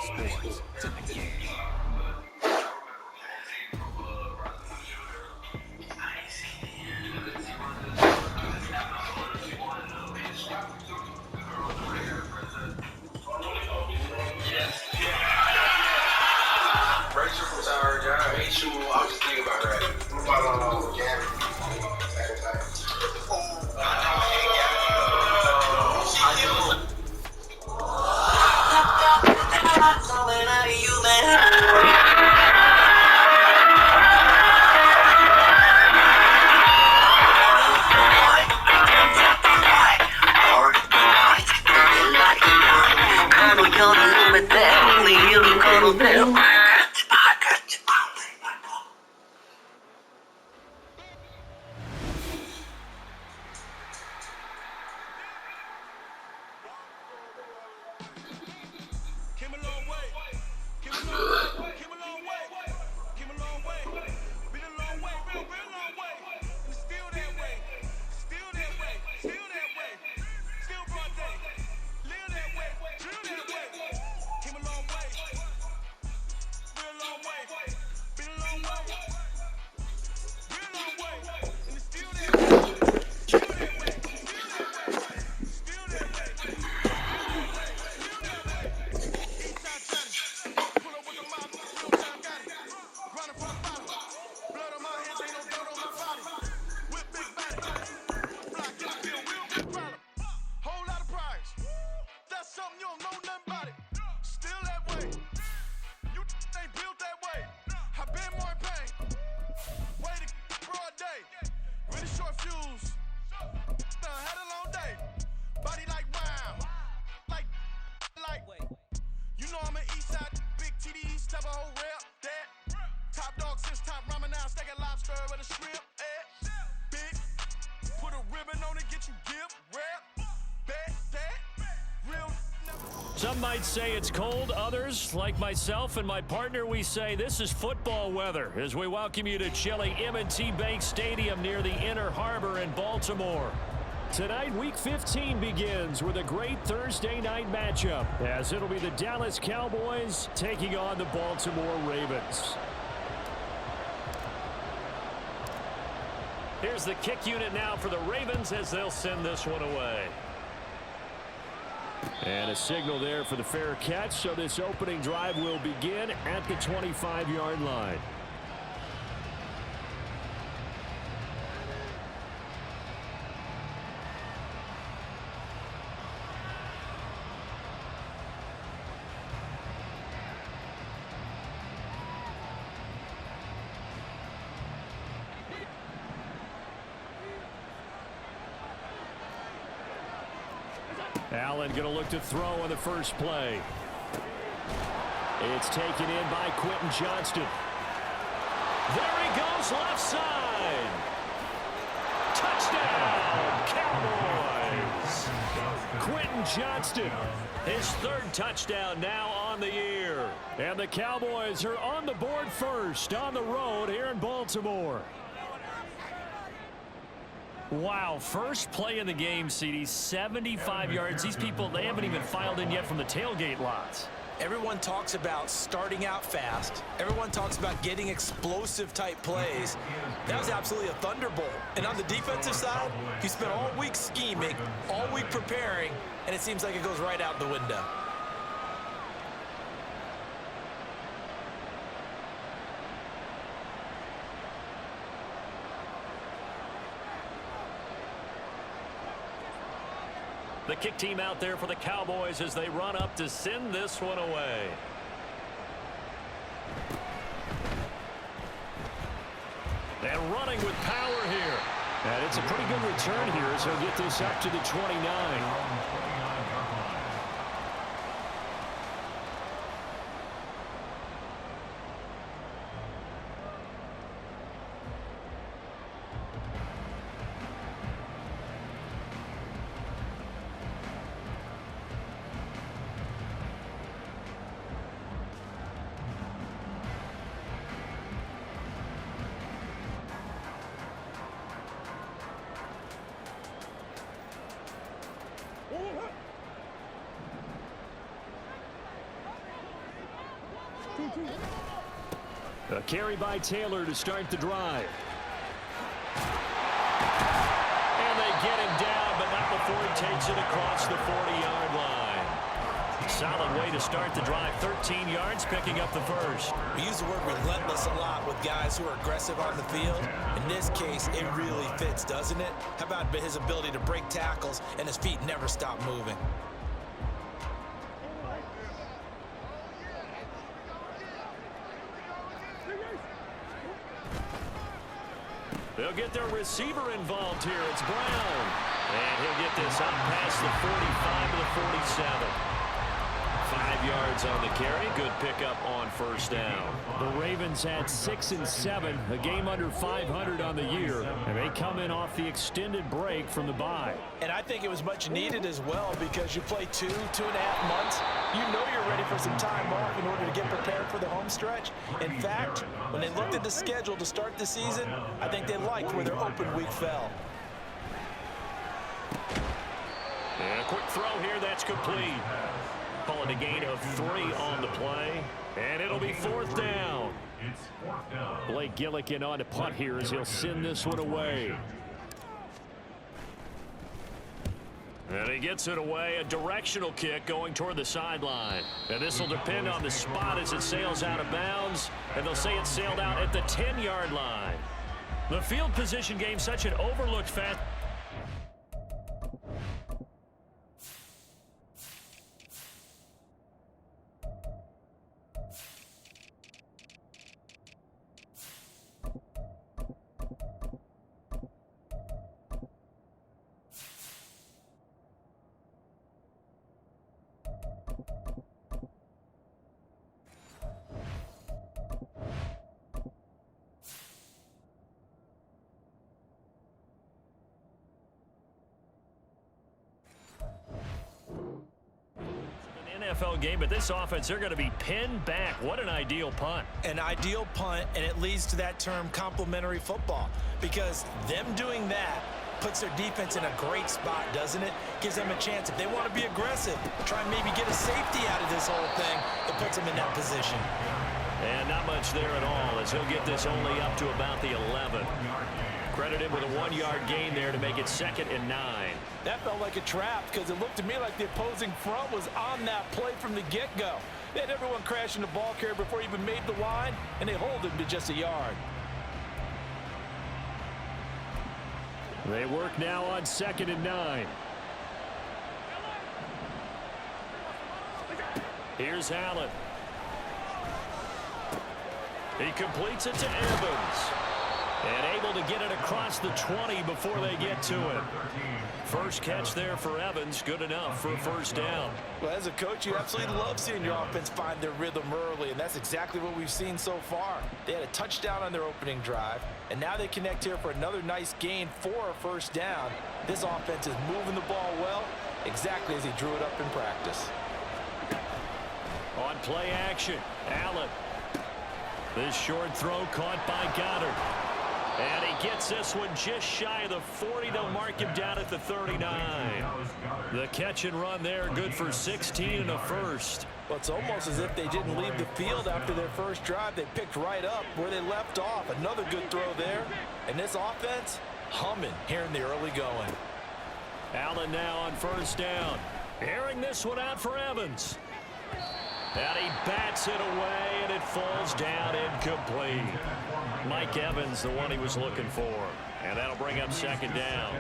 Sports to the game. Rachel from Tower Job. Rachel, I was just thinking about her. What about Gabby? Some might say it's cold. Others, like myself and my partner, we say this is football weather as we welcome you to chilly M&T Bank Stadium near the Inner Harbor in Baltimore. Tonight, Week 15 begins with a great Thursday night matchup as it'll be the Dallas Cowboys taking on the Baltimore Ravens. Here's the kick unit now for the Ravens as they'll send this one away. And a signal there for the fair catch, so this opening drive will begin at the 25-yard line. Allen going to look to throw on the first play. It's taken in by Quentin Johnston. There he goes, left side. Touchdown, Cowboys. Quentin Johnston, his third touchdown now on the year. And the Cowboys are on the board first on the road here in Baltimore. Wow, first play in the game, CD, 75 yards. These people, they haven't even filed in yet from the tailgate lots. Everyone talks about starting out fast. Everyone talks about getting explosive-type plays. That was absolutely a thunderbolt. And on the defensive side, you spent all week scheming, all week preparing, and it seems like it goes right out the window. The kick team out there for the Cowboys as they run up to send this one away. And running with power here. And it's a pretty good return here as he'll get this up to the 29. A carry by Taylor to start the drive. And they get him down, but not before he takes it across the 40-yard line. Solid way to start the drive. 13 yards, picking up the first. We use the word relentless a lot with guys who are aggressive on the field. In this case, it really fits, doesn't it? How about his ability to break tackles and his feet never stop moving? They'll get their receiver involved here. It's Brown. And he'll get this up past the 45 to the 47. 5 yards on the carry. Good pickup on first down. The Ravens had 6 and 7, a game under 500 on the year, and they come in off the extended break from the bye. And I think it was much needed as well because you play 2.5 months. You know you're ready for some time off in order to get prepared for the home stretch. In fact, when they looked at the schedule to start the season, I think they liked where their open week fell. And a quick throw here, that's complete. Call it a gain of 3 on the play, and it'll be fourth down. Blake Gillikin on to punt here as he'll send this one away. And he gets it away, a directional kick going toward the sideline. And this will depend on the spot as it sails out of bounds, and they'll say it sailed out at the 10-yard line. The field position game, such an overlooked fact. NFL game, but this offense, they're going to be pinned back. What an ideal punt. An ideal punt, and it leads to that term complementary football, because them doing that puts their defense in a great spot, doesn't it? Gives them a chance. If they want to be aggressive, try and maybe get a safety out of this whole thing, it puts them in that position. And not much there at all, as he'll get this only up to about the 11. Credited with a 1-yard gain there to make it 2nd and 9. That felt like a trap because it looked to me like the opposing front was on that play from the get-go. They had everyone crashing the ball carrier before he even made the line, and they hold him to just a yard. They work now on 2nd and 9. Here's Allen. He completes it to Evans. And able to get it across the 20 before they get to it. First catch there for Evans. Good enough for a first down. Well, as a coach, you absolutely love seeing your offense find their rhythm early, and that's exactly what we've seen so far. They had a touchdown on their opening drive, and now they connect here for another nice gain for a first down. This offense is moving the ball well, exactly as he drew it up in practice. On play action, Allen. This short throw caught by Goddard. And he gets this one just shy of the 40. They'll mark him down at the 39. The catch and run there, good for 16 and a first. Well, it's almost as if they didn't leave the field after their first drive. They picked right up where they left off. Another good throw there. And this offense, humming here in the early going. Allen now on first down. Airing this one out for Evans. And he bats it away, and it falls down incomplete. Mike Evans, the one he was looking for. And that'll bring up 2nd down.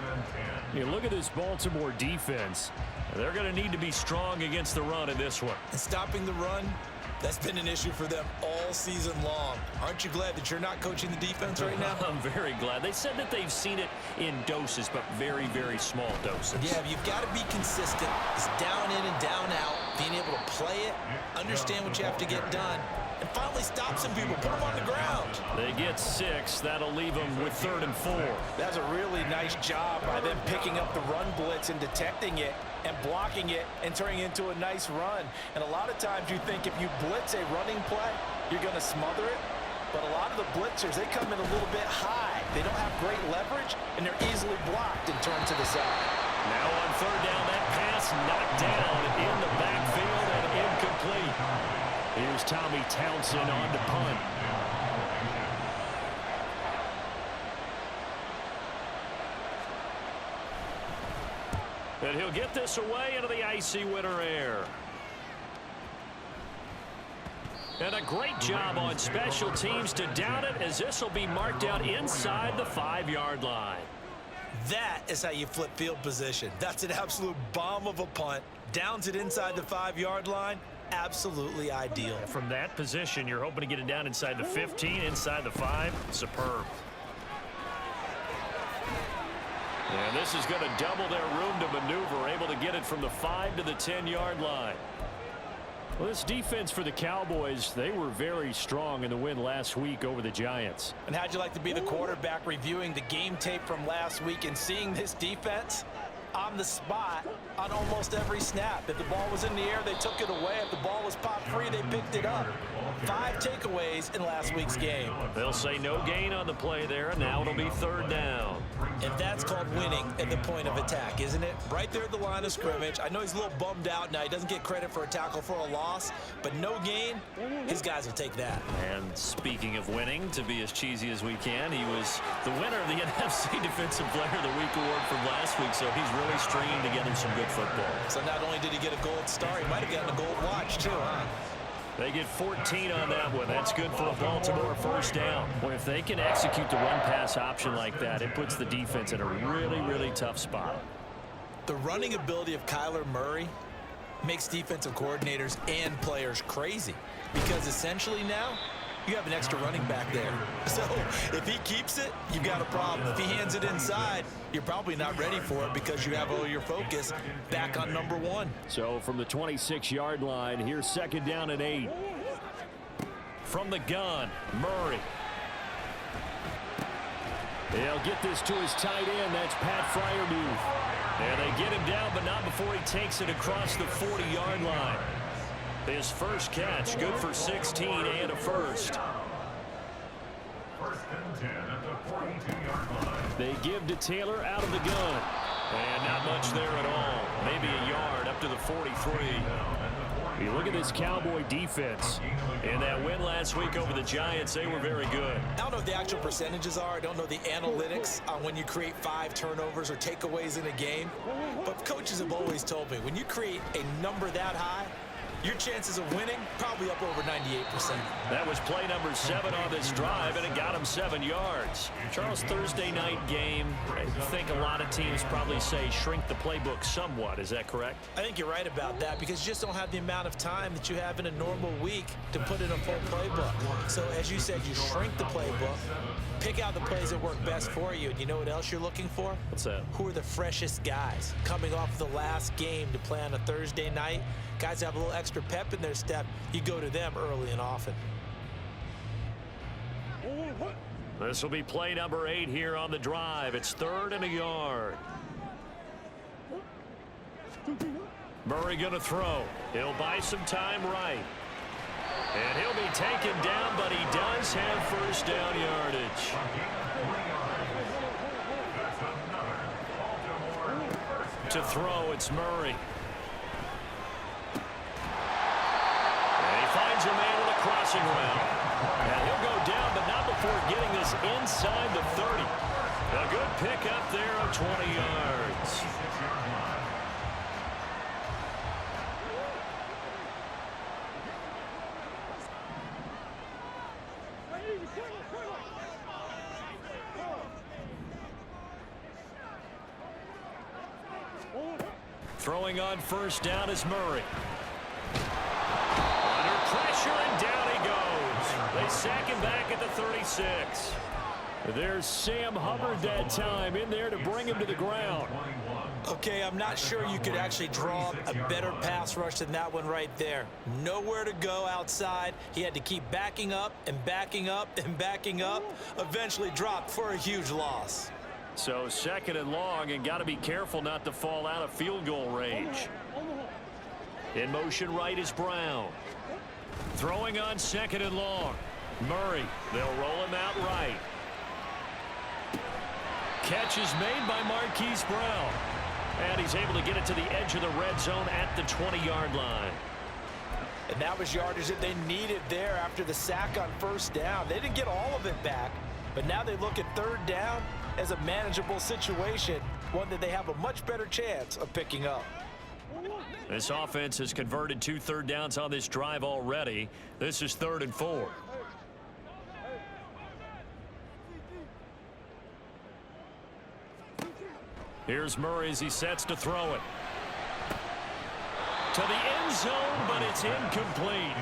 You look at this Baltimore defense. They're going to need to be strong against the run in this one. And stopping the run, that's been an issue for them all season long. Aren't you glad that you're not coaching the defense right now? I'm very glad. They said that they've seen it in doses, but very, very small doses. Yeah, you've got to be consistent. It's down in and down out. Being able to play it, understand what you have to get done, and finally stop some people, put them on the ground. They get 6. That'll leave them with 3rd and 4. That's a really nice job by them picking up the run blitz and detecting it and blocking it and turning it into a nice run. And a lot of times you think if you blitz a running play, you're going to smother it. But a lot of the blitzers, they come in a little bit high. They don't have great leverage, and they're easily blocked and turned to the side. Now on 3rd down, that pass knocked down in the backfield and incomplete. Here's Tommy Townsend on to punt. And he'll get this away into the icy winter air. And a great job on special teams to down it, as this will be marked out inside the 5-yard line. That is how you flip field position. That's an absolute bomb of a punt. Downs it inside the 5-yard line. Absolutely ideal. From that position, you're hoping to get it down inside the 15, inside the 5. Superb. And this is going to double their room to maneuver, able to get it from the 5 to the 10-yard line. Well, this defense for the Cowboys, they were very strong in the win last week over the Giants. And how'd you like to be the quarterback reviewing the game tape from last week and seeing this defense on the spot on almost every snap? If the ball was in the air, they took it away. If the ball was popped free, they picked it up. 5 takeaways in last week's game. They'll say no gain on the play there, and now it'll be 3rd down. And that's called winning at the point of attack, isn't it? Right there at the line of scrimmage. I know he's a little bummed out now. He doesn't get credit for a tackle for a loss, but no gain, his guys will take that. And speaking of winning, to be as cheesy as we can, he was the winner of the NFC Defensive Player of the Week award from last week, so he's really stringing together some good football. So not only did he get a gold star, he might have gotten a gold watch too, huh? They get 14 on that one. That's good for a Baltimore 1st down. Well, if they can execute the run-pass option like that, it puts the defense in a really, really tough spot. The running ability of Kyler Murray makes defensive coordinators and players crazy, because essentially now you have an extra running back there. So if he keeps it, you've got a problem. If he hands it inside, you're probably not ready for it because you have all your focus back on number 1. So from the 26-yard line, here's 2nd down and 8. From the gun, Murray. They'll get this to his tight end. That's Pat Freiermuth. And they get him down, but not before he takes it across the 40-yard line. His first catch, good for 16 and a first. 1st and 10 at the 42-yard line. They give to Taylor out of the gun. And not much there at all. Maybe a yard up to the 43. You look at this Cowboy defense. In that win last week over the Giants, they were very good. I don't know what the actual percentages are. I don't know the analytics on when you create 5 turnovers or takeaways in a game. But coaches have always told me, when you create a number that high, your chances of winning probably up over 98%. That was play number 7 on this drive, and it got him 7 yards. Charles, Thursday night game, I think a lot of teams probably say shrink the playbook somewhat. Is that correct? I think you're right about that, because you just don't have the amount of time that you have in a normal week to put in a full playbook. So as you said, you shrink the playbook, pick out the plays that work best for you. And you know what else you're looking for? What's that? Who are the freshest guys coming off the last game to play on a Thursday night? Guys have a little extra pep in their step. You go to them early and often. This will be play number 8 here on the drive. It's 3rd and a yard. Murray going to throw. He'll buy some time right. And he'll be taken down, but he does have 1st down yardage. To throw, it's Murray. Finds a man with a crossing route. And he'll go down, but not before getting this inside the 30. A good pickup there of 20 yards. Throwing on 1st down is Murray. Pressure, and down he goes. They sack him back at the 36. There's Sam Hubbard that time in there to bring him to the ground. Okay, I'm not sure you could actually draw a better pass rush than that one right there. Nowhere to go outside. He had to keep backing up and backing up and backing up. Eventually dropped for a huge loss. So 2nd and long, and got to be careful not to fall out of field goal range. In motion right is Brown. Throwing on 2nd and long. Murray, they'll roll him out right. Catch is made by Marquise Brown. And he's able to get it to the edge of the red zone at the 20-yard line. And that was yardage that they needed there after the sack on first down. They didn't get all of it back, but now they look at third down as a manageable situation, one that they have a much better chance of picking up. This offense has converted 2 third downs on this drive already. This is 3rd and 4. Here's Murray as he sets to throw it. To the end zone, but it's incomplete.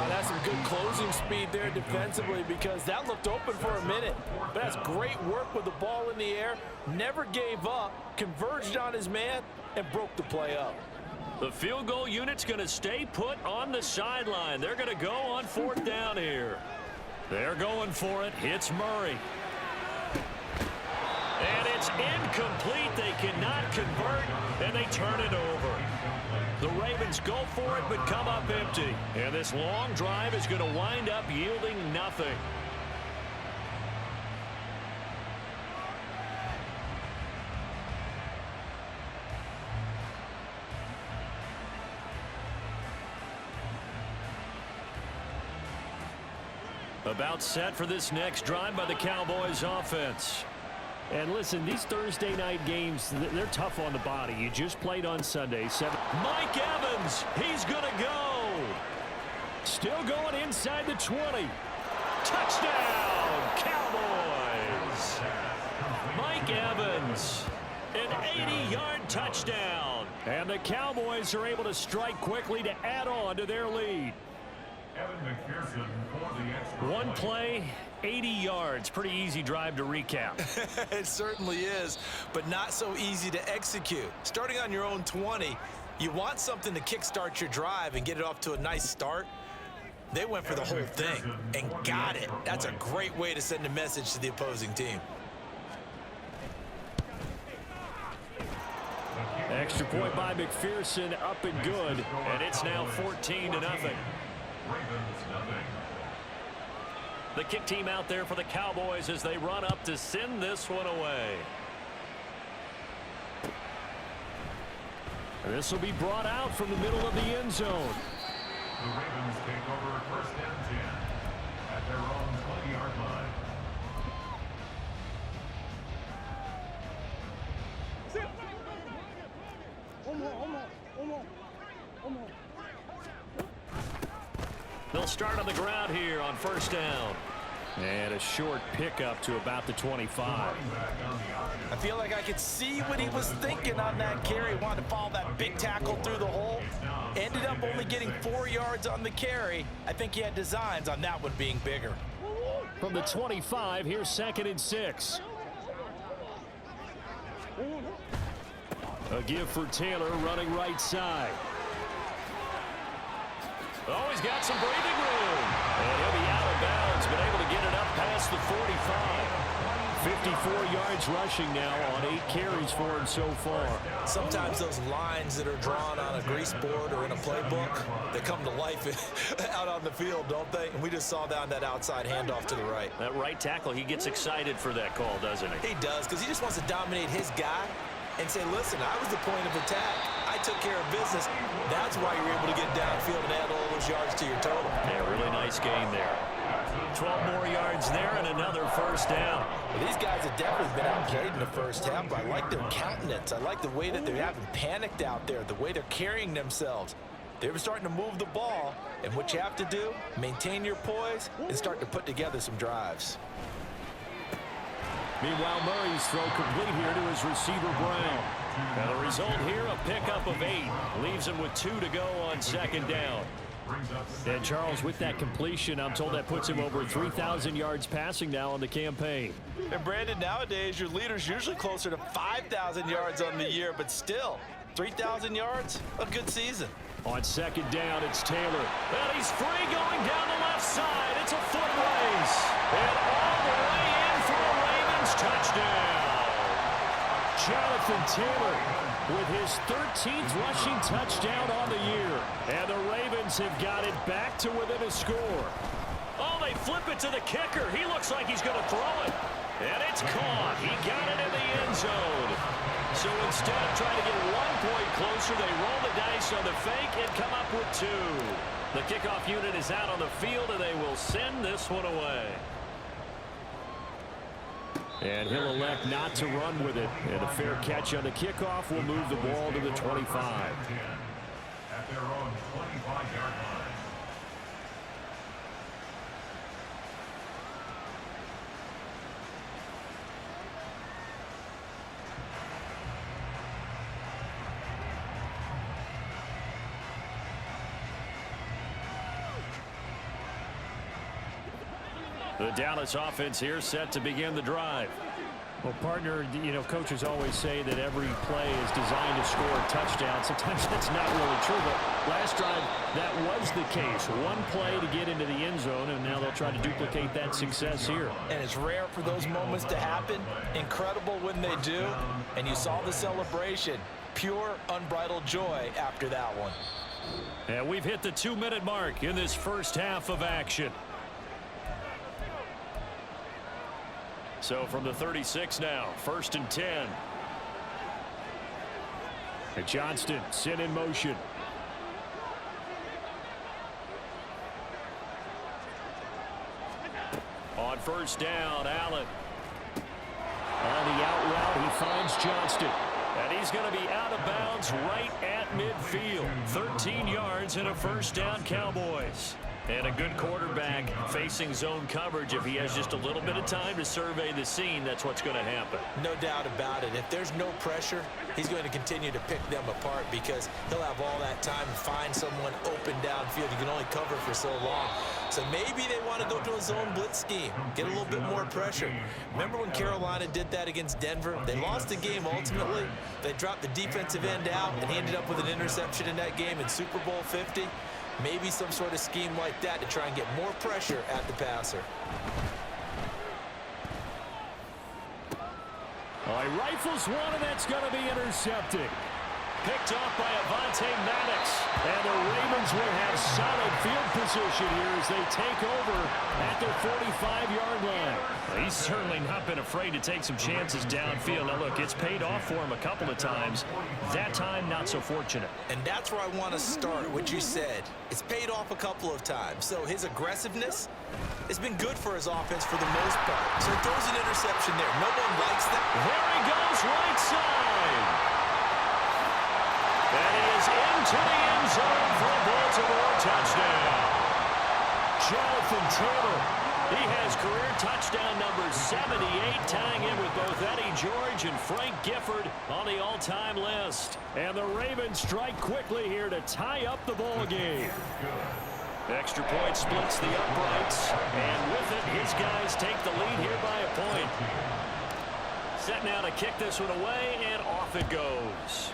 That's some good closing speed there defensively, because that looked open for a minute. But that's great work with the ball in the air. Never gave up, converged on his man, and broke the play up. The field goal unit's going to stay put on the sideline. They're going to go on 4th down here. They're going for it. Hits Murray. And it's incomplete. They cannot convert, and they turn it over. The Ravens go for it, but come up empty. And this long drive is going to wind up yielding nothing. About set for this next drive by the Cowboys offense. And listen, these Thursday night games, they're tough on the body. You just played on Sunday. Mike Evans, he's going to go. Still going inside the 20. Touchdown, Cowboys. Mike Evans, an 80-yard touchdown. And the Cowboys are able to strike quickly to add on to their lead. One play, 80 yards. Pretty easy drive to recap. It certainly is, but not so easy to execute. Starting on your own 20, you want something to kickstart your drive and get it off to a nice start. They went for the whole thing and got it. That's a great way to send a message to the opposing team. Extra point by McPherson, up and good, and it's now 14-0. The kick team out there for the Cowboys as they run up to send this one away. This will be brought out from the middle of the end zone. The Ravens take over 1st and 10 at their own 20-yard line. They'll start on the ground here on 1st down. And a short pickup to about the 25. I feel like I could see what he was thinking on that carry. Wanted to follow that big tackle through the hole. Ended up only getting 4 yards on the carry. I think he had designs on that one being bigger. From the 25, here's 2nd and 6. A give for Taylor running right side. Oh, he's got some breathing room. And he'll be out of bounds, but able to get it up past the 45. 54 yards rushing now on 8 carries for him so far. Sometimes those lines that are drawn on a grease board or in a playbook, they come to life out on the field, don't they? And we just saw down that outside handoff to the right. That right tackle, he gets excited for that call, doesn't he? He does, because he just wants to dominate his guy and say, listen, I was the point of attack. I took care of business. That's why you're able to get downfield and add all those yards to your total. Yeah, really nice game there. 12 more yards there and another 1st down. Well, these guys have definitely been outplayed in the first half, but I like their countenance. I like the way that they haven't panicked out there, the way they're carrying themselves. They're starting to move the ball, and what you have to do, maintain your poise and start to put together some drives. Meanwhile, Murray's throw complete here to his receiver, Brown. And the result here, a pickup of 8. Leaves him with 2 to go on 2nd down. And Charles, with that completion, I'm told that puts him over 3,000 yards passing now on the campaign. And Brandon, nowadays your leader's usually closer to 5,000 yards on the year, but still, 3,000 yards, a good season. On 2nd down, it's Taylor. And he's free going down the left side. It's a foot race. And all the way in for a Ravens touchdown. Jonathan Taylor with his 13th rushing touchdown on the year. And the Ravens have got it back to within a score. Oh, they flip it to the kicker. He looks like he's going to throw it. And it's caught. He got it in the end zone. So instead of trying to get 1 point closer, they roll the dice on the fake and come up with 2. The kickoff unit is out on the field, and they will send this one away. And he'll elect not to run with it. And a fair catch on the kickoff will move the ball to the 25. At their own 25-yard line. The Dallas offense here set to begin the drive. Well, partner, coaches always say that every play is designed to score a touchdown. Sometimes that's not really true, but last drive, that was the case. One play to get into the end zone, and now they'll try to duplicate that success here. And it's rare for those moments to happen. Incredible when they do. And you saw the celebration. Pure, unbridled joy after that one. And we've hit the 2-minute mark in this first half of action. So from the 36 now, 1st and 10. And Johnston sent in motion. On 1st down, Allen. On the out route, he finds Johnston. And he's going to be out of bounds right at midfield. 13 yards and a 1st down, Cowboys. And a good quarterback facing zone coverage. If he has just a little bit of time to survey the scene, that's what's going to happen. No doubt about it. If there's no pressure, he's going to continue to pick them apart because he'll have all that time to find someone open downfield. You can only cover for so long. So maybe they want to go to a zone blitz scheme, get a little bit more pressure. Remember when Carolina did that against Denver? They lost the game ultimately. They dropped the defensive end out, and he ended up with an interception in that game in Super Bowl 50. Maybe some sort of scheme like that to try and get more pressure at the passer. Oh, he rifles one, and that's going to be intercepted. Picked off by Avonte Maddox. And the Ravens will have solid field position here as they take over at their 45-yard line. Well, he's certainly not been afraid to take some chances downfield. Now, look, it's paid off for him a couple of times. That time, not so fortunate. And that's where I want to start, what you said. It's paid off a couple of times. So his aggressiveness has been good for his offense for the most part. So he throws an interception there. No one likes that. There he goes, right side. And he is into the end zone for a Baltimore touchdown. Jonathan Taylor, he has career touchdown number 78, tying in with both Eddie George and Frank Gifford on the all-time list. And the Ravens strike quickly here to tie up the ball game. Extra point splits the uprights, and with it, his guys take the lead here by a point. Set now to kick this one away, and off it goes.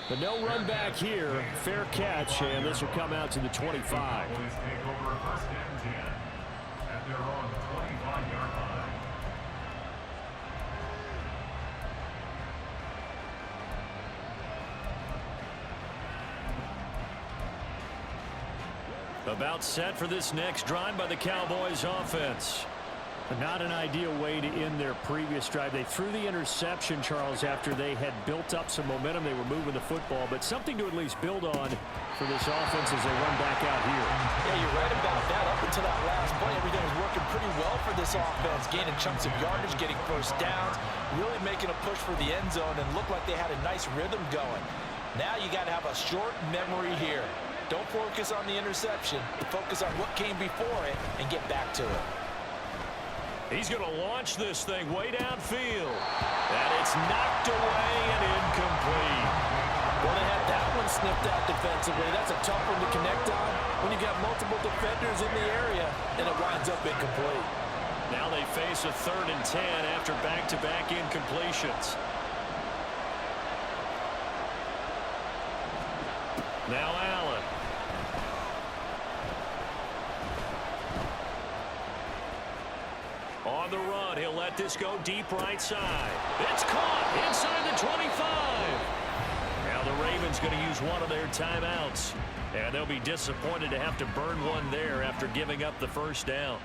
But no run back here. Fair catch, and this will come out to the 25. Cowboys take over 1st and 10 at their own 25-yard line. About set for this next drive by the Cowboys offense. But not an ideal way to end their previous drive. They threw the interception, Charles, after they had built up some momentum. They were moving the football, but something to at least build on for this offense as they run back out here. Yeah, you're right about that. Up until that last play, everything was working pretty well for this offense, gaining chunks of yardage, getting 1st downs, really making a push for the end zone, and looked like they had a nice rhythm going. Now you got to have a short memory here. Don't focus on the interception. Focus on what came before it and get back to it. He's going to launch this thing way downfield. And it's knocked away and incomplete. Well, they had that one sniffed out defensively. That's a tough one to connect on when you got multiple defenders in the area, and it winds up incomplete. Now they face a 3rd and 10 after back-to-back incompletions. Now Allen. On the run, he'll let this go deep right side. It's caught inside the 25. Now the Ravens going to use one of their timeouts. And they'll be disappointed to have to burn one there after giving up the 1st down.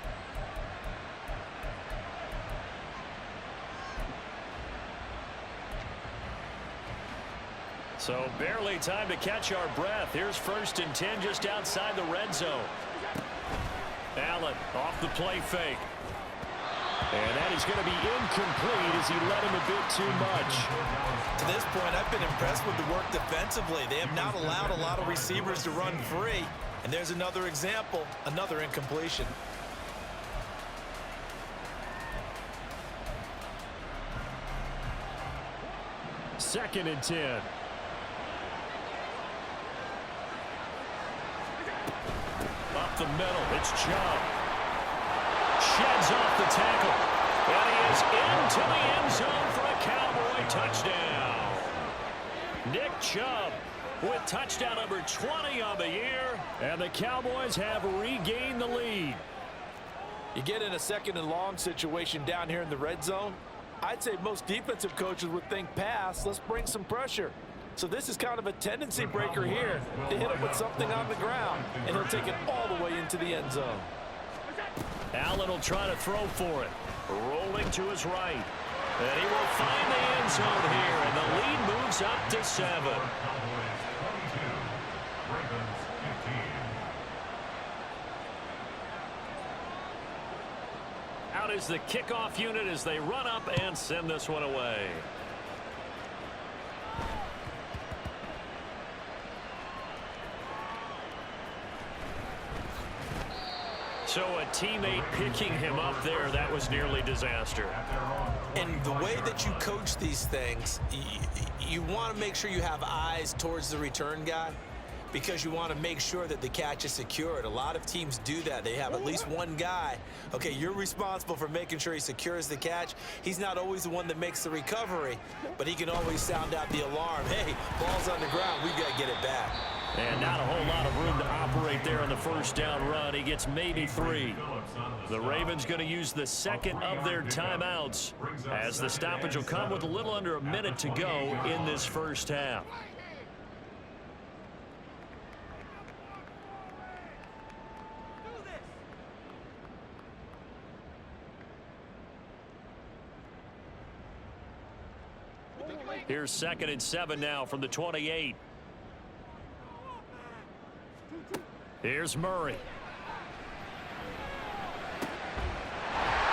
So barely time to catch our breath. Here's 1st and 10 just outside the red zone. Allen off the play fake. And that is going to be incomplete as he led him a bit too much. To this point, I've been impressed with the work defensively. They have not allowed a lot of receivers to run free. And there's another example, another incompletion. Second and 10. Up the middle, it's Chubb. Sheds off the tackle. And he is into the end zone for a Cowboy touchdown. Nick Chubb with touchdown number 20 on the year. And the Cowboys have regained the lead. You get in a 2nd and long situation down here in the red zone. I'd say most defensive coaches would think pass. Let's bring some pressure. So this is kind of a tendency breaker here to hit him with something on the ground. And he'll take it all the way into the end zone. Allen will try to throw for it. Rolling to his right. And he will find the end zone here. And the lead moves up to 7. Cowboys 22, Ravens 15. Out is the kickoff unit as they run up and send this one away. So a teammate picking him up there, that was nearly disaster. And the way that you coach these things, you want to make sure you have eyes towards the return guy because you want to make sure that the catch is secured. A lot of teams do that. They have at least one guy. Okay, you're responsible for making sure he secures the catch. He's not always the one that makes the recovery, but he can always sound out the alarm. Hey, ball's on the ground. We've got to get it back. And not a whole lot of room to operate there on the 1st down run. He gets maybe 3. The Ravens going to use the 2nd of their timeouts as the stoppage will come with a little under a minute to go in this 1st half. Here's 2nd and 7 now from the 28. Here's Murray.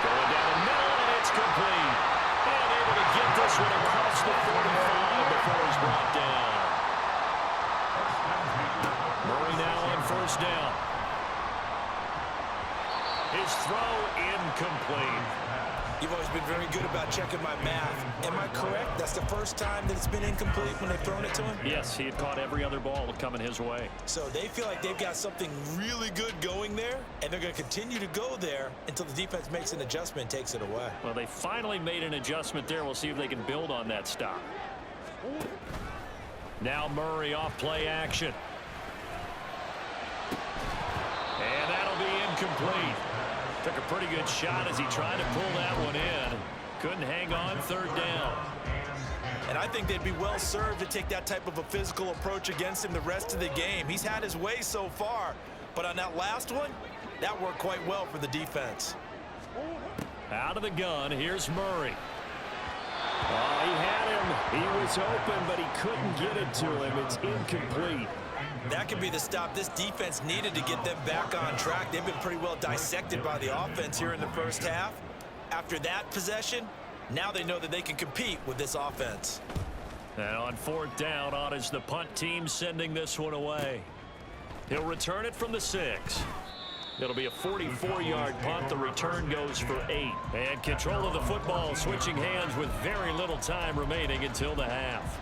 Going down the middle, and it's complete. And able to get this one across the 45 before he's brought down. Murray now on 1st down. His throw incomplete. You've always been very good about checking my math. Am I correct? That's the first time that it's been incomplete when they've thrown it to him? Yes, he had caught every other ball coming his way. So they feel like they've got something really good going there, and they're going to continue to go there until the defense makes an adjustment and takes it away. Well, they finally made an adjustment there. We'll see if they can build on that stop. Now Murray off play action. And that'll be incomplete. Took a pretty good shot as he tried to pull that one in. Couldn't hang on 3rd down. And I think they'd be well served to take that type of a physical approach against him the rest of the game. He's had his way so far, but on that last one, that worked quite well for the defense. Out of the gun, here's Murray. Oh, he had him. He was open, but he couldn't get it to him. It's incomplete. That could be the stop this defense needed to get them back on track. They've been pretty well dissected by the offense here in the 1st half. After that possession, now they know that they can compete with this offense. And on 4th down, on is the punt team sending this one away. He'll return it from the 6. It'll be a 44-yard punt. The return goes for 8. And control of the football switching hands with very little time remaining until the half.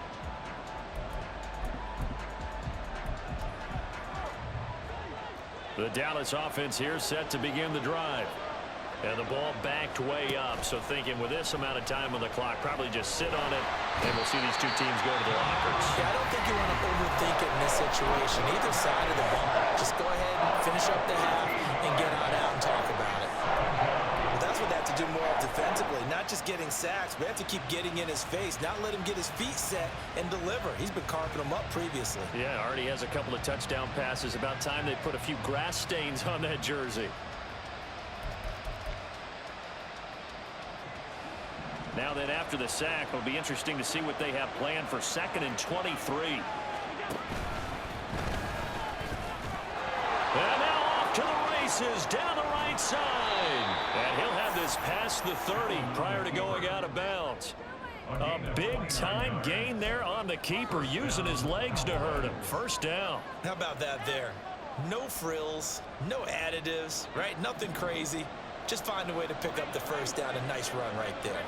The Dallas offense here set to begin the drive. And the ball backed way up. So thinking with this amount of time on the clock, probably just sit on it, and we'll see these two teams go to the lockers. Yeah, I don't think you want to overthink it in this situation. Either side of the ball. Just go ahead and finish up the half and get on out and talk about it. But that's what they have to do more of defensively. Not just getting sacks, but have to keep getting in his face. Not let him get his feet set and deliver. He's been carving them up previously. Yeah, already has a couple of touchdown passes. About time they put a few grass stains on that jersey. Now then, after the sack, it'll be interesting to see what they have planned for 2nd and 23. And now off to the races down the right side. And he'll have this past the 30 prior to going out of bounds. A big-time gain there on the keeper, using his legs to hurt him. First down. How about that there? No frills, no additives, right? Nothing crazy. Just find a way to pick up the first down. A nice run right there.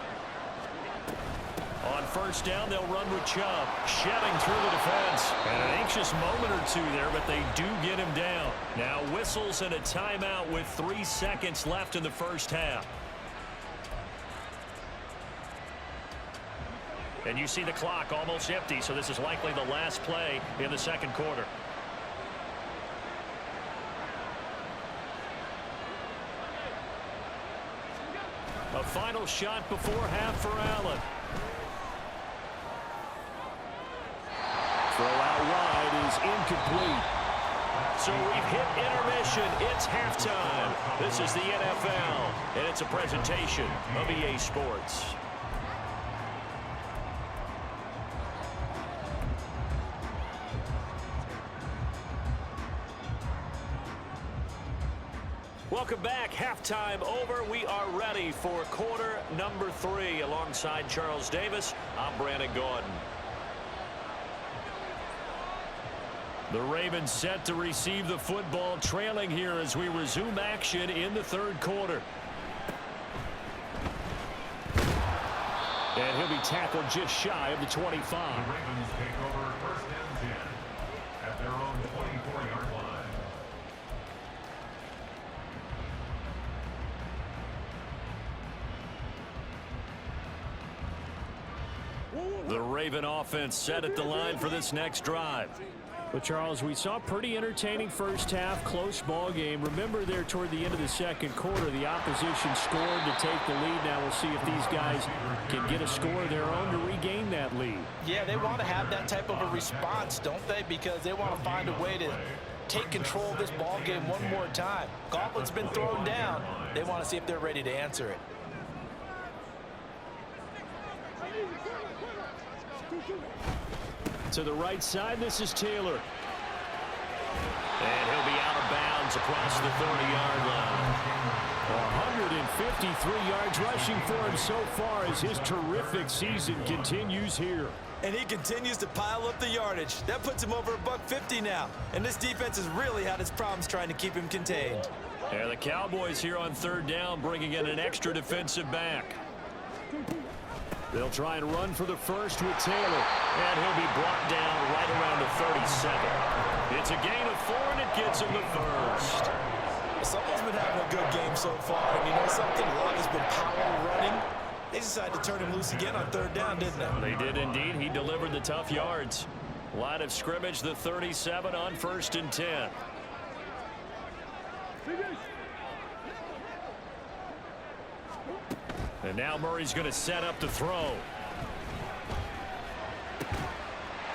On first down, they'll run with Chubb, shedding through the defense. And an anxious moment or two there, but they do get him down. Now whistles and a timeout with 3 seconds left in the first half. And you see the clock almost empty, so this is likely the last play in the second quarter. A final shot before half for Allen. Throw out wide is incomplete. So we've hit intermission. It's halftime. This is the NFL, and it's a presentation of EA Sports. Welcome back. Halftime over. We are ready for quarter number 3. Alongside Charles Davis, I'm Brandon Gordon. The Ravens set to receive the football, trailing here as we resume action in the third quarter. And he'll be tackled just shy of the 25. The Ravens take over 1st and 10 at their own 24-yard line. The Raven offense set at the line for this next drive. Well, Charles, we saw a pretty entertaining first half, close ball game. Remember there toward the end of the second quarter, the opposition scored to take the lead. Now we'll see if these guys can get a score of their own to regain that lead. Yeah, they want to have that type of a response, don't they? Because they want to find a way to take control of this ball game one more time. Gauntlet's been thrown down. They want to see if they're ready to answer it. To the right side, this is Taylor. And he'll be out of bounds across the 30-yard line. 153 yards rushing for him so far as his terrific season continues here. And he continues to pile up the yardage. That puts him over $150 now. And this defense has really had its problems trying to keep him contained. And the Cowboys here on third down, bringing in an extra defensive back. They'll try and run for the first with Taylor. And he'll be brought down right around the 37. It's a gain of 4, and it gets him the first. Someone's been having a good game so far. And you know something? A lot has been power running. They decided to turn him loose again on third down, didn't they? They did indeed. He delivered the tough yards. Line of scrimmage, the 37 on 1st and 10. And now Murray's going to set up the throw.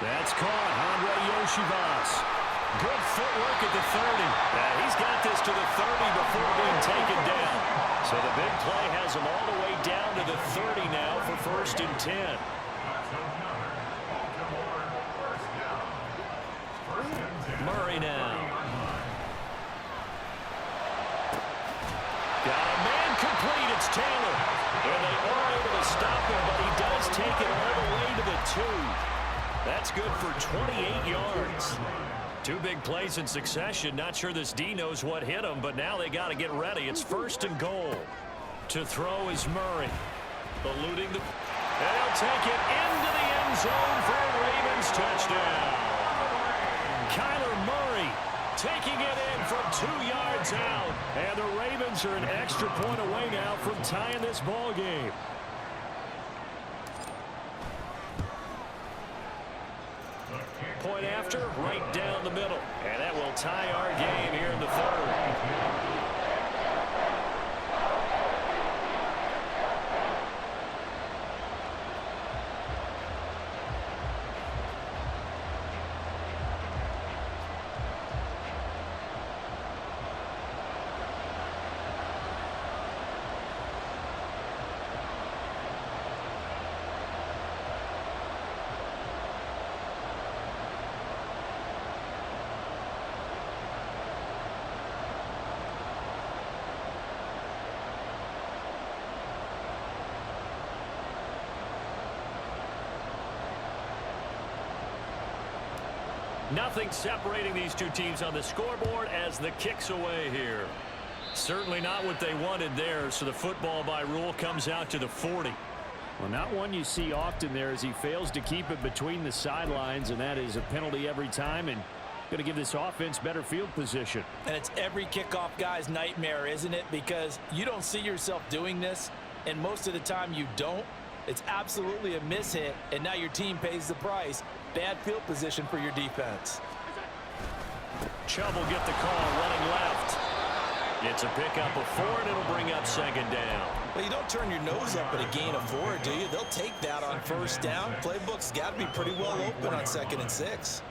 That's caught. Andre Yoshivas. Good footwork at the 30. He's got this to the 30 before being taken down. So the big play has him all the way down to the 30 now for 1st and 10. Murray now. Got a man complete. It's Taylor. And they are able to stop him, but he does take it all the way to the 2. That's good for 28 yards. 2 big plays in succession. Not sure this D knows what hit him, but now they got to get ready. It's 1st and goal. To throw is Murray. Eluding the... And he'll take it into the end zone for a Ravens touchdown. Kyler Murray taking it in from 2 yards out. And the Ravens are an extra point away now from tying this ball game. Point after, right down the middle. And that will tie our game here in the third. Nothing separating these two teams on the scoreboard as the kick's away here. Certainly not what they wanted there, so the football by rule comes out to the 40. Well, not one you see often there as he fails to keep it between the sidelines, and that is a penalty every time, and going to give this offense better field position. And it's every kickoff guy's nightmare, isn't it? Because you don't see yourself doing this, and most of the time you don't. It's absolutely a mishit, and now your team pays the price. Bad field position for your defense. Chubb will get the call running left. It's a pickup of 4, and it'll bring up second down. Well, you don't turn your nose up at a gain of 4, do you? They'll take that on first down. Playbook's got to be pretty well open on 2nd and 6.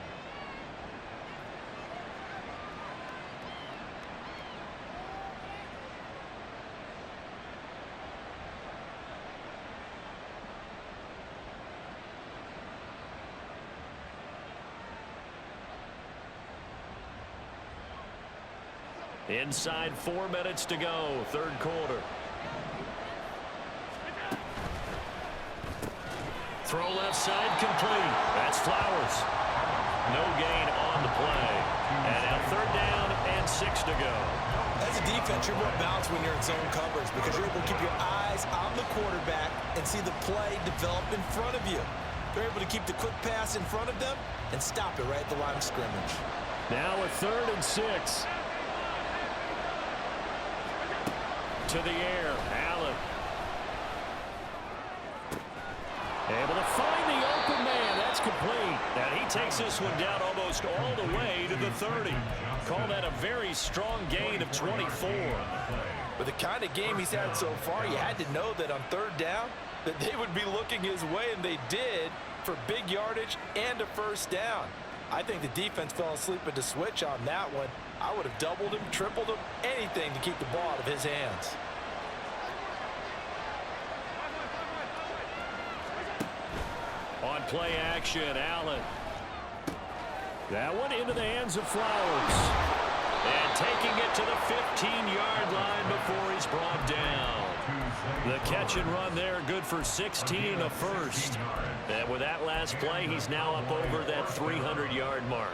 Inside 4 minutes to go, third quarter. Throw left side complete. That's Flowers. No gain on the play. And now third down and 6 to go. As a defense, you're more balanced when you're in zone coverage because you're able to keep your eyes on the quarterback and see the play develop in front of you. They're able to keep the quick pass in front of them and stop it right at the line of scrimmage. Now a 3rd and 6. To the air, Allen. Able to find the open man. That's complete. And he takes this one down almost all the way to the 30. Call that a very strong gain of 24. With the kind of game he's had so far, you had to know that on third down that they would be looking his way, and they did, for big yardage and a first down. I think the defense fell asleep at the switch on that one. I would have doubled him, tripled him, anything to keep the ball out of his hands. On play action, Allen. That one into the hands of Flowers. And taking it to the 15-yard line before he's brought down. The catch and run there, good for 16, a first. And with that last play, he's now up over that 300-yard mark.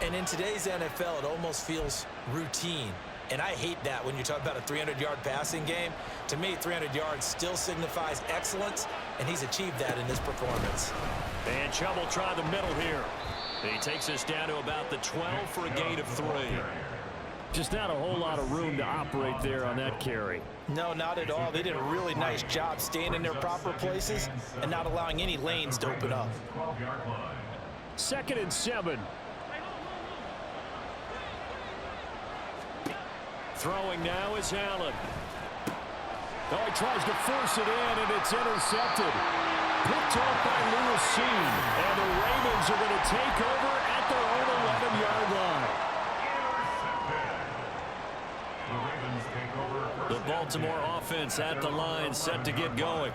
And in today's NFL, it almost feels routine. And I hate that when you talk about a 300-yard passing game. To me, 300 yards still signifies excellence, and he's achieved that in this performance. And Chubb will try the middle here. He takes us down to about the 12 for a gain of 3. Just not a whole lot of room to operate there on that carry. No, not at all. They did a really nice job staying in their proper places and not allowing any lanes to open up. 2nd and 7. Throwing now is Allen. Oh, he tries to force it in, and it's intercepted. Picked off by Lewis Seen. And the Ravens are going to take over at their own 11-yard line. The Baltimore offense at the line, set to get going.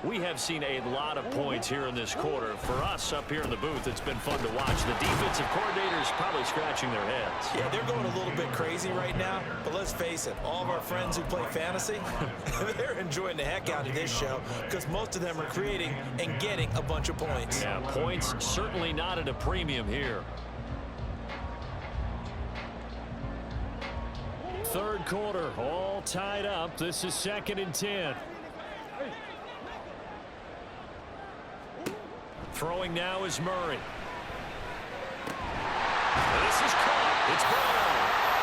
We have seen a lot of points here in this quarter. For us up here in the booth, it's been fun to watch. The defensive coordinators probably scratching their heads. Yeah, they're going a little bit crazy right now, but let's face it, all of our friends who play fantasy, they're enjoying the heck out of this show because most of them are creating and getting a bunch of points. Yeah, points certainly not at a premium here. Third quarter, all tied up. This is 2nd and 10. Throwing now is Murray. This is caught. It's gone.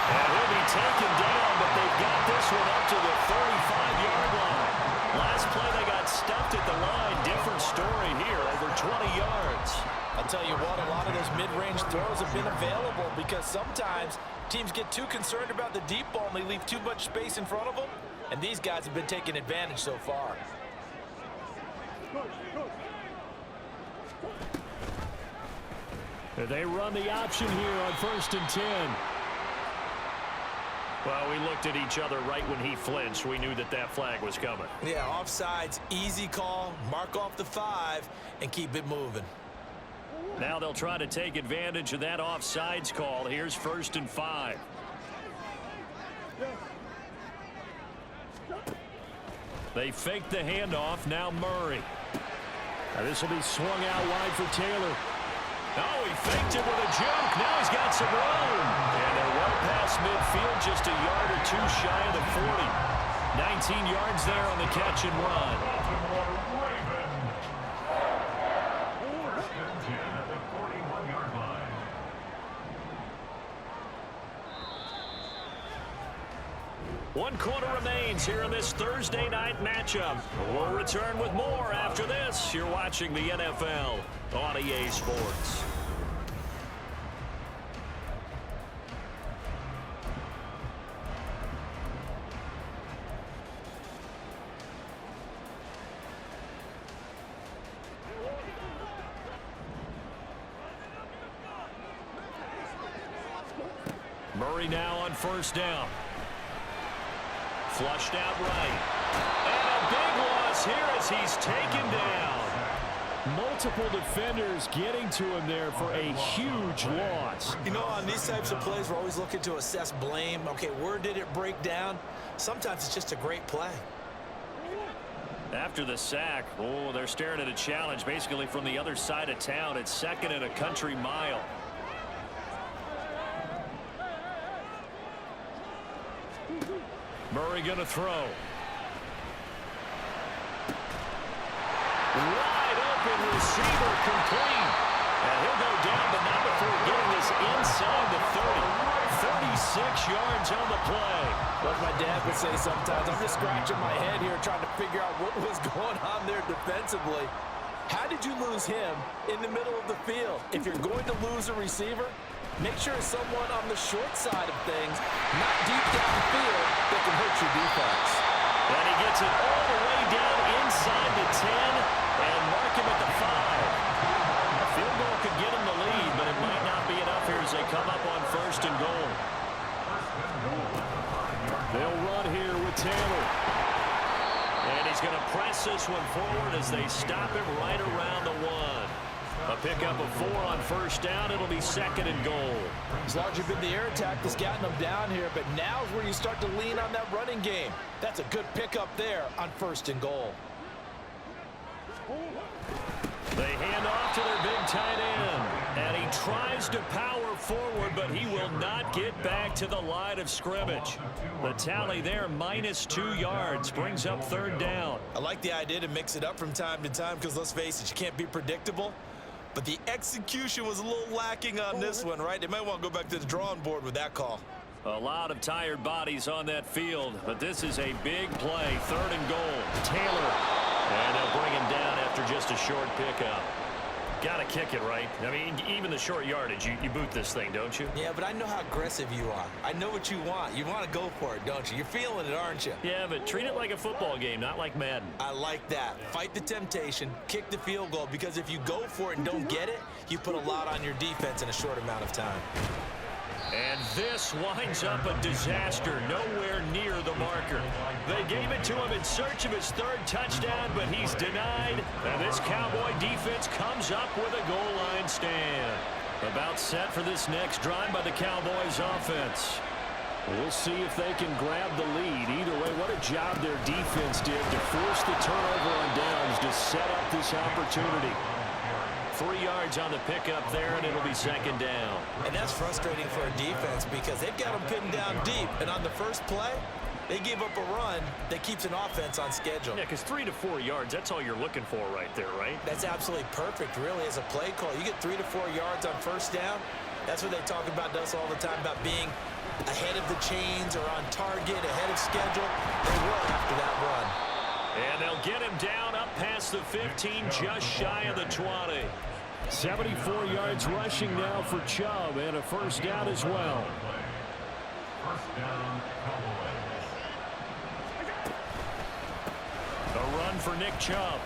And he'll be taken down, but they've got this one up to the 35-yard line. Last play, they got stuffed at the line. Different story here, over 20 yards. I'll tell you what, a lot of those mid-range throws have been available because sometimes teams get too concerned about the deep ball and they leave too much space in front of them, and these guys have been taking advantage so far. They run the option here on 1st and 10. Well, we looked at each other right when he flinched. We knew that that flag was coming. Yeah, offsides, easy call, mark off the 5, and keep it moving. Now they'll try to take advantage of that offsides call. Here's 1st and 5. They fake the handoff. Now Murray. Now this will be swung out wide for Taylor. Oh, he faked it with a juke. Now he's got some room. And they're well past midfield, just a yard or two shy of the 40. 19 yards there on the catch and run. Baltimore Ravens. First and 10 at the 41-yard line. One quarter remains here in this Thursday night matchup. We'll return with more after this. You're watching the NFL on EA Sports. Murray now on first down. Flushed out right. And a big loss here as he's taken down. Multiple defenders getting to him there for a huge loss. You know, on these types of plays, we're always looking to assess blame. Okay, where did it break down? Sometimes it's just a great play. After the sack, oh, they're staring at a challenge basically from the other side of town. It's second and a country mile. Murray going to throw. Wide open receiver complete. And he'll go down, but not before getting this inside the 30. 36 yards on the play. What my dad would say sometimes, I'm just scratching my head here trying to figure out what was going on there defensively. How did you lose him in the middle of the field? If you're going to lose a receiver, make sure it's someone on the short side of things, not deep downfield, that can hurt your defense. And he gets it all the way down inside the 10 and mark him at the 5. A field goal could get him the lead, but it might not be enough here as they come up on first and goal. They'll run here with Taylor. And he's going to press this one forward as they stop him right around the 1. A pickup of 4 on first down. It'll be second and goal. It's largely been the air attack that's gotten them down here, but now's where you start to lean on that running game. That's a good pickup there on first and goal. They hand off to their big tight end. And he tries to power forward, but he will not get back to the line of scrimmage. The tally there, -2 yards, brings up third down. I like the idea to mix it up from time to time because, let's face it, you can't be predictable. But the execution was a little lacking on this one, right? They might want to go back to the drawing board with that call. A lot of tired bodies on that field, but this is a big play. Third and goal. Taylor. And they'll bring him down after just a short pickup. Got to kick it, right? I mean, even the short yardage, you boot this thing, don't you? Yeah, but I know how aggressive you are. I know what you want. You want to go for it, don't you? You're feeling it, aren't you? Yeah, but treat it like a football game, not like Madden. I like that. Fight the temptation, kick the field goal, because if you go for it and don't get it, you put a lot on your defense in a short amount of time. And this winds up a disaster, nowhere near the marker. They gave it to him in search of his third touchdown, but he's denied. And this Cowboy defense comes up with a goal line stand. About set for this next drive by the Cowboys offense. We'll see if they can grab the lead. Either way, what a job their defense did to force the turnover on downs to set up this opportunity. 3 yards on the pickup there, and it'll be second down. And that's frustrating for a defense because they've got them pinned down deep. And on the first play, they gave up a run that keeps an offense on schedule. Yeah, because 3 to 4 yards, that's all you're looking for right there, right? That's absolutely perfect, really, as a play call. You get 3 to 4 yards on first down. That's what they talk about to us all the time, about being ahead of the chains or on target, ahead of schedule. They were after that run. And they'll get him down up past the 15, just shy of the 20. 74 yards rushing now for Chubb, and a first down as well. First down, Cowboys. A run for Nick Chubb.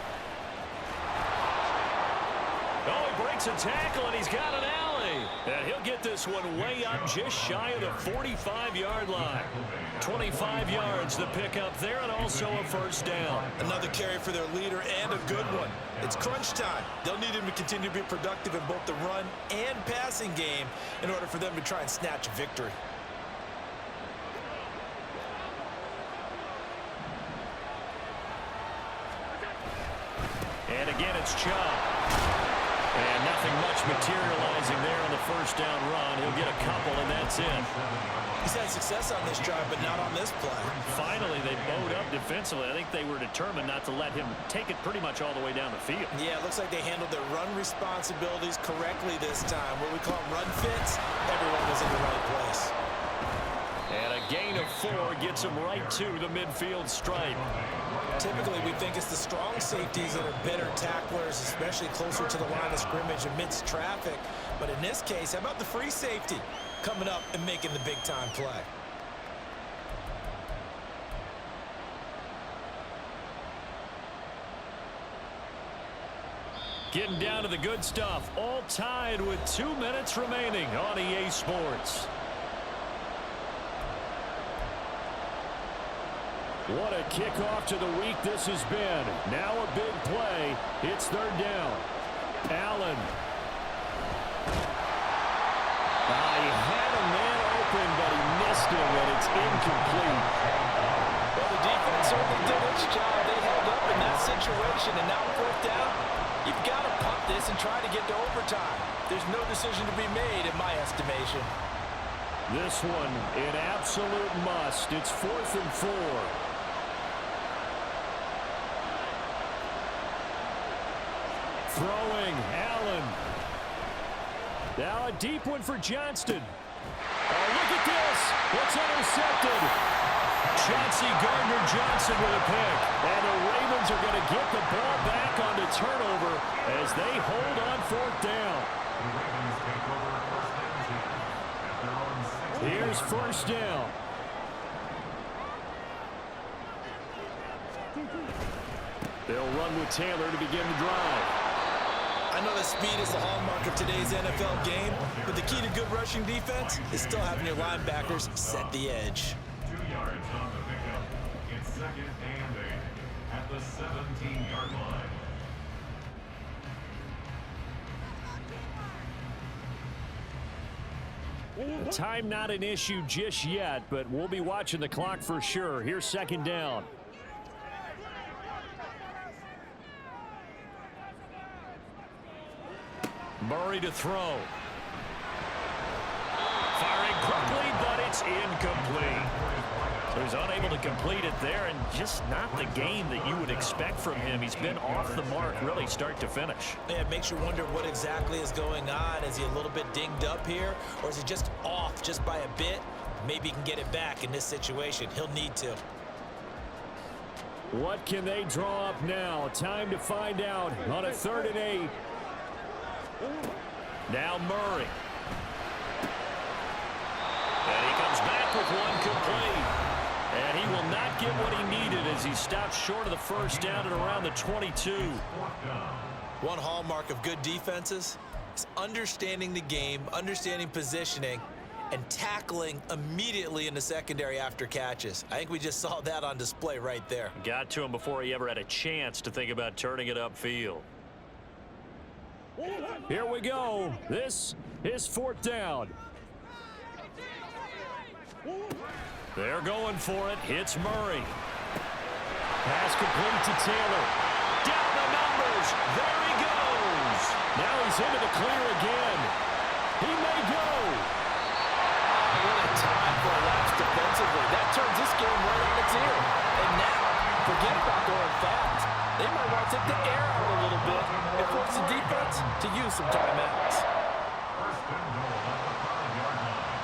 Oh, he breaks a tackle, and he's got an alley. And he'll get this one way up just shy of the 45-yard line. 25 yards the pickup there, and also a first down. Another carry for their leader, and a good one. It's crunch time. They'll need him to continue to be productive in both the run and passing game in order for them to try and snatch a victory. And again, it's Chubb. And nothing much materializing there on the first down run. He'll get a couple, and that's it. He's had success on this drive, but not on this play. Finally, they bowed up defensively. I think they were determined not to let him take it pretty much all the way down the field. Yeah, it looks like they handled their run responsibilities correctly this time. What we call them run fits, everyone was in the right place. And a gain of 4 gets him right to the midfield stripe. Typically, we think it's the strong safeties that are better tacklers, especially closer to the line of scrimmage amidst traffic. But in this case, how about the free safety coming up and making the big-time play? Getting down to the good stuff. All tied with 2 minutes remaining on EA Sports. What a kickoff to the week this has been. Now a big play. It's third down. Allen. He had a man open, but he missed him, and it's incomplete. Well, the defense certainly did its job. They held up in that situation, and now fourth down. You've got to punt this and try to get to overtime. There's no decision to be made, in my estimation. This one, an absolute must. It's 4th and 4. Throwing, Allen. Now a deep one for Johnston. Oh, look at this. It's intercepted. Chauncey Gardner-Johnson with a pick. And the Ravens are going to get the ball back on the turnover as they hold on fourth down. Here's first down. They'll run with Taylor to begin the drive. I know that speed is the hallmark of today's NFL game, but the key to good rushing defense is still having your linebackers set the edge. 2 yards on the pickup. It's 2nd and 8 at the 17-yard line. Time not an issue just yet, but we'll be watching the clock for sure. Here's second down. Murray to throw. Firing quickly, but it's incomplete. So he's unable to complete it there, and just not the game that you would expect from him. He's been off the mark really start to finish. Yeah, it makes you wonder what exactly is going on. Is he a little bit dinged up here, or is he just off just by a bit? Maybe he can get it back in this situation. He'll need to. What can they draw up now? Time to find out on a 3rd and 8. Now Murray. And he comes back with one complete. And he will not get what he needed as he stops short of the first down at around the 22. One hallmark of good defenses is understanding the game, understanding positioning, and tackling immediately in the secondary after catches. I think we just saw that on display right there. Got to him before he ever had a chance to think about turning it upfield. Here we go. This is fourth down. They're going for it. Hits Murray. Pass complete to Taylor. Down the numbers. There he goes. Now he's into the clear again. He may go. What a time for a lapse defensively. That turns this game right on its ear. And now, forget about going fast. They might want to take the air out a little bit and force the defense to use some timeouts. First and goal at the 5-yard line.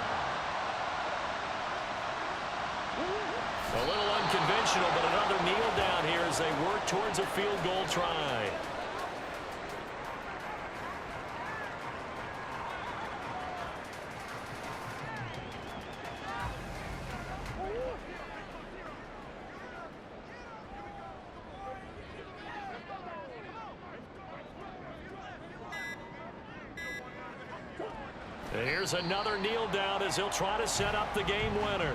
A little unconventional, but another kneel down here as they work towards a field goal try. Here's another kneel down as he'll try to set up the game winner.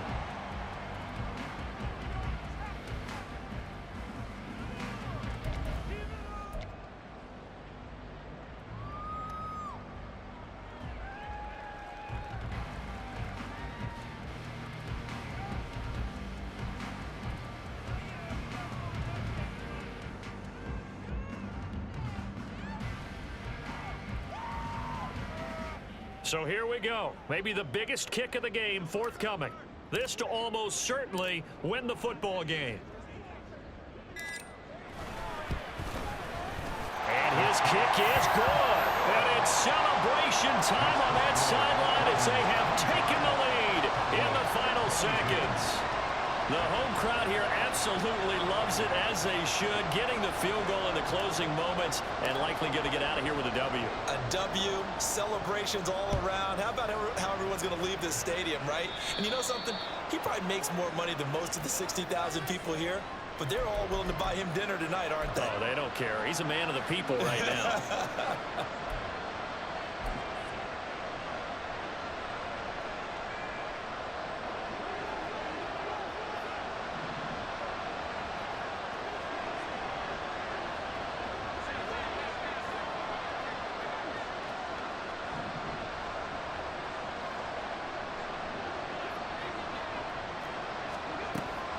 So here we go. Maybe the biggest kick of the game forthcoming. This to almost certainly win the football game. And his kick is good. And it's celebration time on that sideline as they have taken the lead in the final seconds. The home crowd here absolutely loves it, as they should, getting the field goal in the closing moments and likely going to get out of here with a W. A W, celebrations all around. How about how everyone's going to leave this stadium, right? And you know something? He probably makes more money than most of the 60,000 people here, but they're all willing to buy him dinner tonight, aren't they? Oh, they don't care. He's a man of the people right now.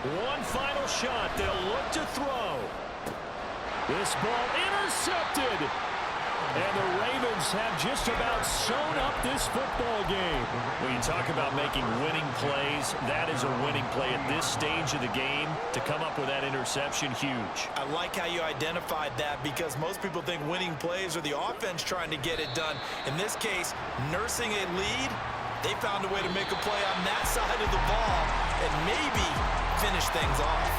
One final shot. They'll look to throw. This ball intercepted. And the Ravens have just about sewn up this football game. When you talk about making winning plays, that is a winning play at this stage of the game. To come up with that interception, huge. I like how you identified that, because most people think winning plays are the offense trying to get it done. In this case, nursing a lead, they found a way to make a play on that side of the ball and maybe finish things off.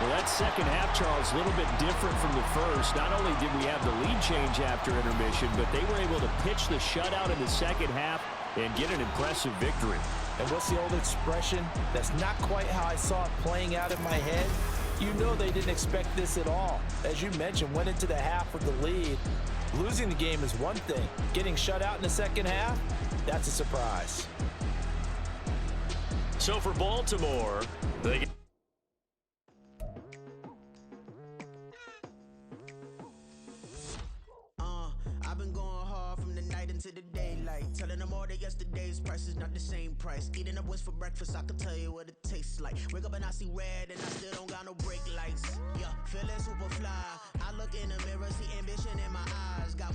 Well, that second half, Charles, a little bit different from the first. Not only did we have the lead change after intermission, but they were able to pitch the shutout in the second half and get an impressive victory. And what's the old expression? That's not quite how I saw it playing out in my head. You know they didn't expect this at all. As you mentioned, went into the half with the lead. Losing the game is one thing. Getting shut out in the second half, that's a surprise. So for Baltimore, they I've been going hard from the night into the daylight, telling them all that yesterday's price is not the same price. Eating up what's for breakfast, I can tell you what it tastes like. Wake up and I see red and I still don't got no brake lights. Yeah, feeling super fly. I look in the mirror, see ambition in my eyes. Got